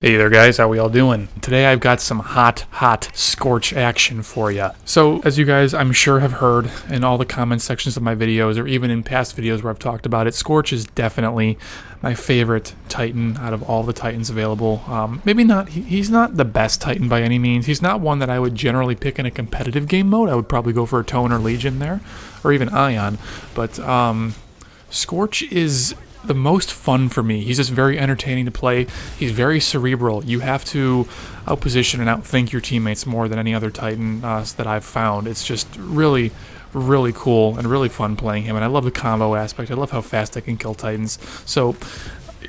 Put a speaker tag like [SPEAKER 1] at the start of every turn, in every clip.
[SPEAKER 1] Hey there guys, how we all doing? Today I've got some hot Scorch action for you. So, as you guys I'm sure have heard in all the comment sections of my videos, or even in past videos where I've talked about it, Scorch is definitely my favorite Titan out of all the Titans available. Maybe not, he's not the best Titan by any means. He's not one that I would generally pick in a competitive game mode. I would probably go for a Tone or Legion there, or even Ion. But Scorch is the most fun for me. He's just very entertaining to play. He's very cerebral. You have to outposition and outthink your teammates more than any other Titan that I've found. It's just really cool and really fun playing him, and I love the combo aspect. I love how fast I can kill Titans. So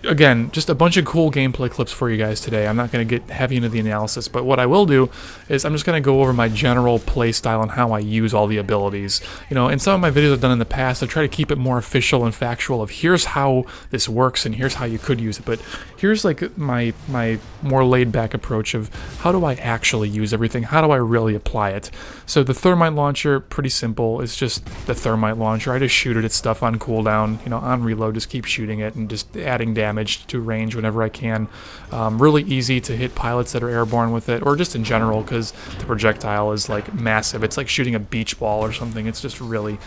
[SPEAKER 1] again, just a bunch of cool gameplay clips for you guys today. I'm not going to get heavy into the analysis, but what I will do is I'm just going to go over my general play style and how I use all the abilities. You know, in some of my videos I've done in the past, I try to keep it more official and factual of here's how this works and here's how you could use it, but here's like my more laid-back approach of how do I actually use everything, how do I really apply it. So the Thermite launcher, pretty simple. It's just the Thermite launcher. I just shoot it at stuff on cooldown, you know, on reload, just keep shooting it and just adding damage to range whenever I can. Really easy to hit pilots that are airborne with it, or just in general, because the projectile is like massive. It's like shooting a beach ball or something. It's just really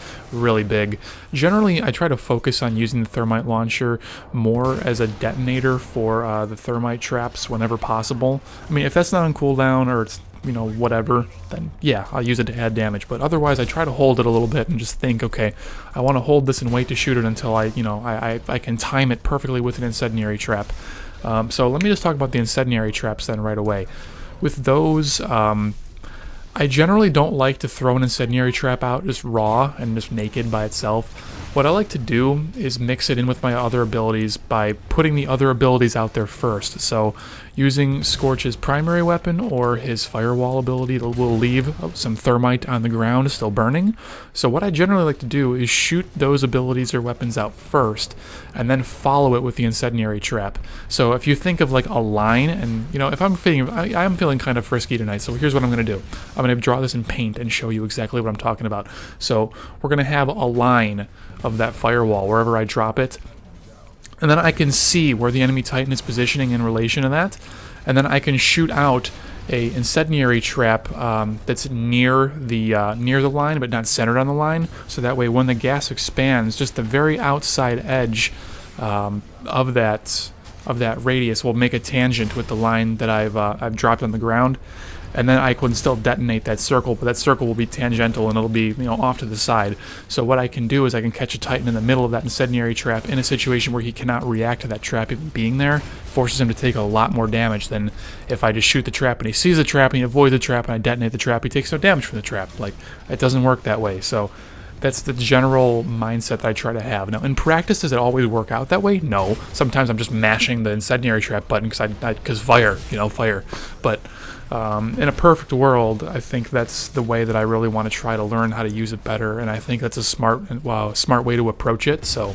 [SPEAKER 1] big. Generally, I try to focus on using the Thermite launcher more as a detonator for the Thermite traps whenever possible. I mean, if that's not on cooldown or it's, you know, whatever, then yeah, I'll use it to add damage. But otherwise, I try to hold it a little bit and just think, okay, I want to hold this and wait to shoot it until I can time it perfectly with an Incendiary trap. So let me just talk about the Incendiary traps then right away. With those, I generally don't like to throw an Incendiary trap out just raw and just naked by itself. What I like to do is mix it in with my other abilities by putting the other abilities out there first. So using Scorch's primary weapon or his Firewall ability will leave some Thermite on the ground still burning. So what I generally like to do is shoot those abilities or weapons out first and then follow it with the Incendiary trap. So if you think of like a line, and you know, if I'm feeling kind of frisky tonight, so here's what I'm going to do. I'm going to draw this in paint and show you exactly what I'm talking about. So we're going to have a line of that Firewall wherever I drop it, and then I can see where the enemy Titan is positioning in relation to that, and then I can shoot out a Incendiary trap that's near the line but not centered on the line, so that way when the gas expands, just the very outside edge of that radius will make a tangent with the line that I've dropped on the ground, and then I can still detonate that circle, but that circle will be tangential and it'll be, you know, off to the side. So what I can do is I can catch a Titan in the middle of that Incendiary trap in a situation where he cannot react to that trap even being there. Forces him to take a lot more damage than if I just shoot the trap and he sees the trap and he avoids the trap and I detonate the trap. He takes no damage from the trap. Like, it doesn't work that way. So that's the general mindset that I try to have. Now, in practice, does it always work out that way? No. Sometimes I'm just mashing the Incendiary trap button because fire, you know, fire. But in a perfect world, I think that's the way that I really want to try to learn how to use it better, and I think that's a smart way to approach it. So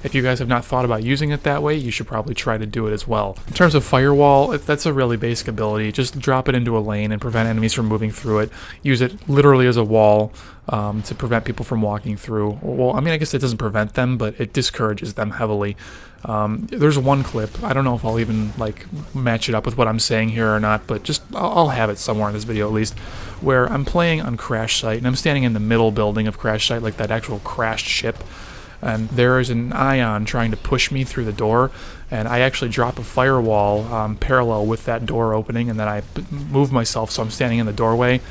[SPEAKER 1] if you guys have not thought about using it that way, you should probably try to do it as well. In terms of Firewall, that's a really basic ability. Just drop it into a lane and prevent enemies from moving through it. Use it literally as a wall to prevent people from walking through. Well, I mean, I guess it doesn't prevent them, but it discourages them heavily. There's one clip, I don't know if I'll even like match it up with what I'm saying here or not, but just I'll have it somewhere in this video at least, where I'm playing on Crash Site and I'm standing in the middle building of Crash Site, like that actual crashed ship, and there is an Ion trying to push me through the door, and I actually drop a Firewall parallel with that door opening, and then I move myself so I'm standing in the doorway.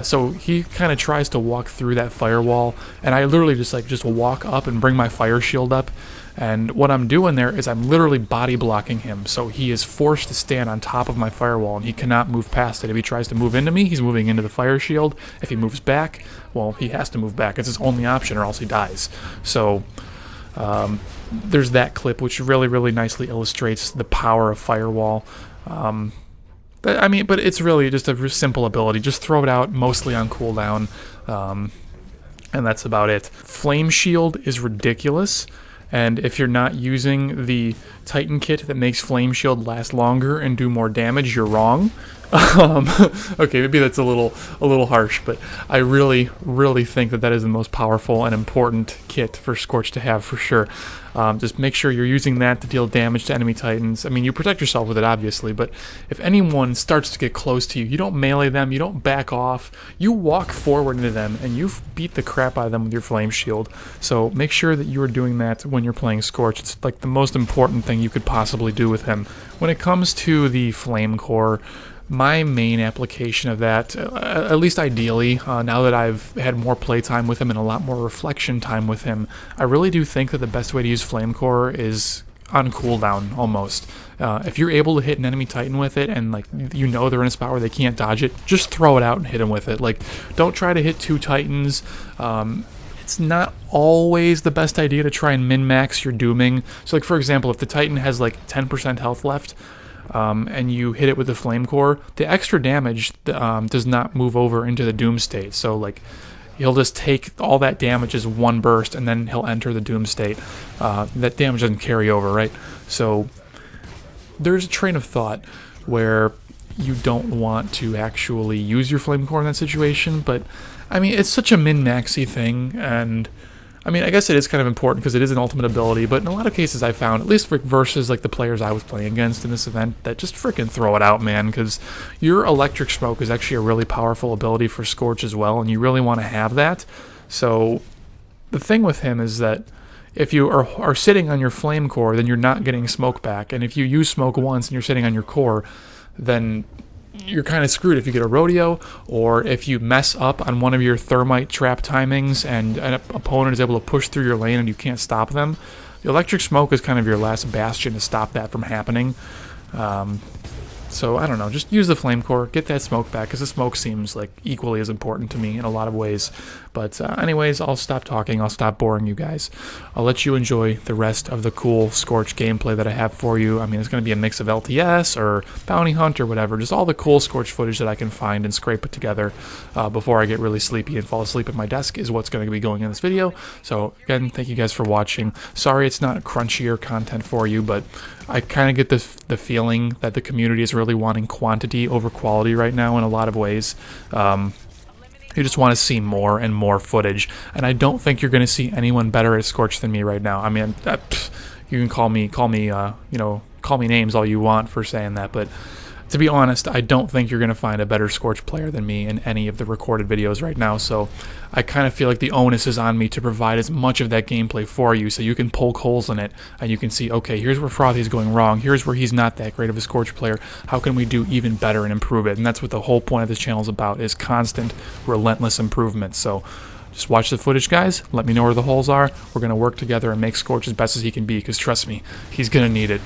[SPEAKER 1] So he kind of tries to walk through that Firewall, and I literally just walk up and bring my fire shield up, and what I'm doing there is I'm literally body blocking him, so he is forced to stand on top of my Firewall and he cannot move past it. If he tries to move into me, he's moving into the fire shield. If he moves back, well, he has to move back. It's his only option or else he dies. So there's that clip, which really nicely illustrates the power of Firewall. But it's really just a simple ability. Just throw it out, mostly on cooldown, and that's about it. Flame Shield is ridiculous, and if you're not using the Titan kit that makes Flame Shield last longer and do more damage, you're wrong. Um, okay, maybe that's a little harsh, but I really, really think that is the most powerful and important kit for Scorch to have for sure. Just make sure you're using that to deal damage to enemy titans. I mean, you protect yourself with it, obviously, but if anyone starts to get close to you, you don't melee them, you don't back off, you walk forward into them, and you beat the crap out of them with your flame shield. So make sure that you are doing that when you're playing Scorch. It's like the most important thing you could possibly do with him. When it comes to the flame core, my main application of that, at least ideally, now that I've had more playtime with him and a lot more reflection time with him, I really do think that the best way to use Flame Core is on cooldown, almost. If you're able to hit an enemy Titan with it, and like you know they're in a spot where they can't dodge it, just throw it out and hit them with it. Like, don't try to hit 2 Titans. It's not always the best idea to try and min-max your dooming. So like, for example, if the Titan has like 10% health left, and you hit it with the flame core, the extra damage does not move over into the doom state. So like, he'll just take all that damage as one burst, and then he'll enter the doom state. That damage doesn't carry over, right? So there's a train of thought where you don't want to actually use your flame core in that situation, but I mean, it's such a min-maxy thing, and I mean, I guess it is kind of important because it is an ultimate ability, but in a lot of cases I found, at least for versus like the players I was playing against in this event, that just freaking throw it out, man, because your electric smoke is actually a really powerful ability for Scorch as well, and you really want to have that. So the thing with him is that if you are sitting on your flame core, then you're not getting smoke back, and if you use smoke once and you're sitting on your core, then you're kind of screwed if you get a rodeo, or if you mess up on one of your thermite trap timings and an opponent is able to push through your lane and you can't stop them. The electric smoke is kind of your last bastion to stop that from happening. So I don't know, just use the flame core, get that smoke back, because the smoke seems like equally as important to me in a lot of ways. But anyways, I'll stop talking, I'll stop boring you guys. I'll let you enjoy the rest of the cool Scorch gameplay that I have for you. I mean, it's going to be a mix of LTS or Bounty Hunt or whatever, just all the cool Scorch footage that I can find and scrape it together before I get really sleepy and fall asleep at my desk is what's going to be going in this video. So again, thank you guys for watching. Sorry it's not crunchier content for you, but I kind of get the feeling that the community is really wanting quantity over quality right now in a lot of ways. You just want to see more and more footage, and I don't think you're going to see anyone better at Scorch than me right now. I mean, you can call me names all you want for saying that, but to be honest, I don't think you're going to find a better Scorch player than me in any of the recorded videos right now, so I kind of feel like the onus is on me to provide as much of that gameplay for you so you can poke holes in it and you can see, okay, here's where Frothy's going wrong, here's where he's not that great of a Scorch player, how can we do even better and improve it? And that's what the whole point of this channel is about, is constant, relentless improvement. So just watch the footage, guys, let me know where the holes are, we're going to work together and make Scorch as best as he can be, because trust me, he's going to need it.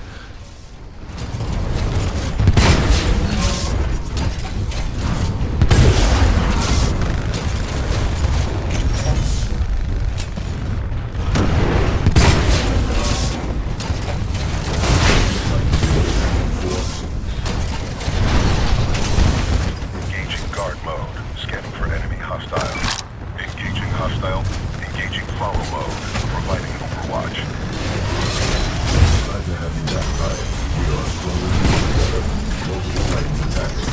[SPEAKER 2] Engaging follow mode, providing overwatch. Glad to have you back, Riot. We are slowly together. Multiple Titans attacking.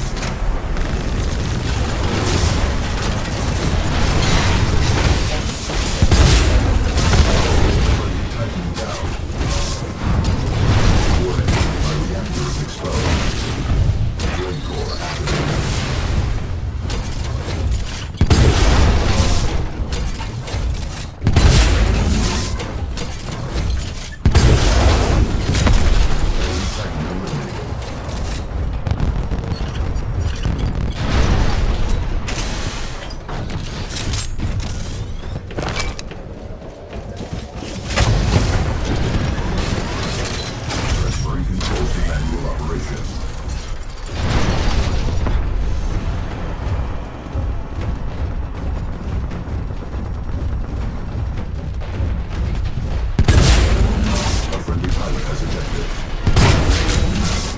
[SPEAKER 2] Titan down. Warning, our reactor is exposed. Flame core activated.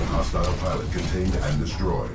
[SPEAKER 2] Hostile pilot contained and destroyed.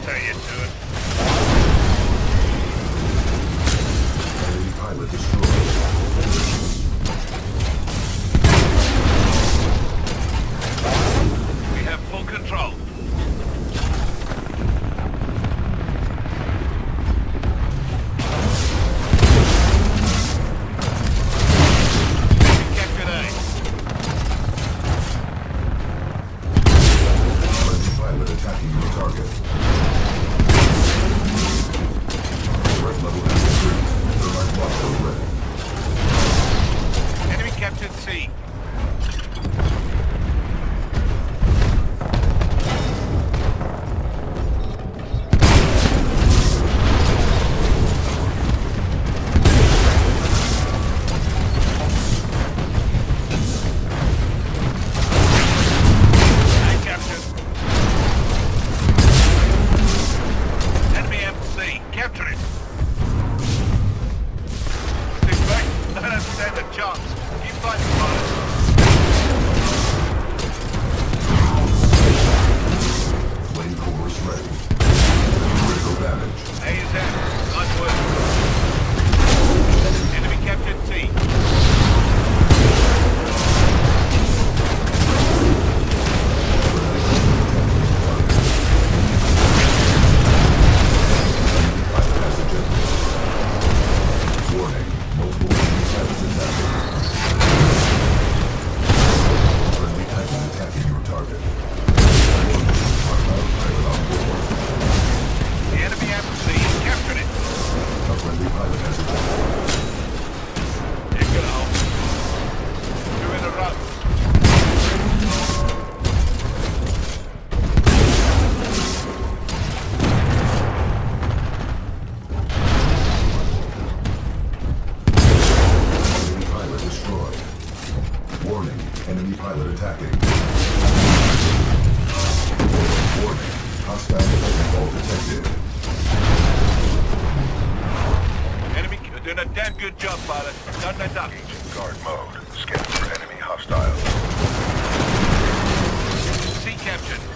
[SPEAKER 3] That's how you do it.
[SPEAKER 2] Enemy pilot destroyed.
[SPEAKER 3] We have full control. We captured A.
[SPEAKER 2] Friendly pilot attacking your target. Threat level has increased. Thermite watch ready.
[SPEAKER 3] Enemy captured C. I captured. Enemy MC. Capture it. Big Bang, I don't stand a chance. Keep fighting, pilot.
[SPEAKER 2] Flame cores ready. Critical damage.
[SPEAKER 3] A is out. Nice work. Enemy captured C.
[SPEAKER 2] Pilot has ejected. Warning. Multiple enemy pilots attacking. Friendly Titan attacking your target. Warning. Hostile pilot on board.
[SPEAKER 3] The enemy MC captured it.
[SPEAKER 2] A friendly pilot has ejected.
[SPEAKER 3] You can hold. Two in a row.
[SPEAKER 2] Enemy pilot destroyed. Warning. Enemy pilot attacking. Warning. Hostile Titanfall detected.
[SPEAKER 3] Enemy doing a damn good job, pilot. Don't let up.
[SPEAKER 2] Engine guard mode. Scan for enemy hostiles.
[SPEAKER 3] C captured.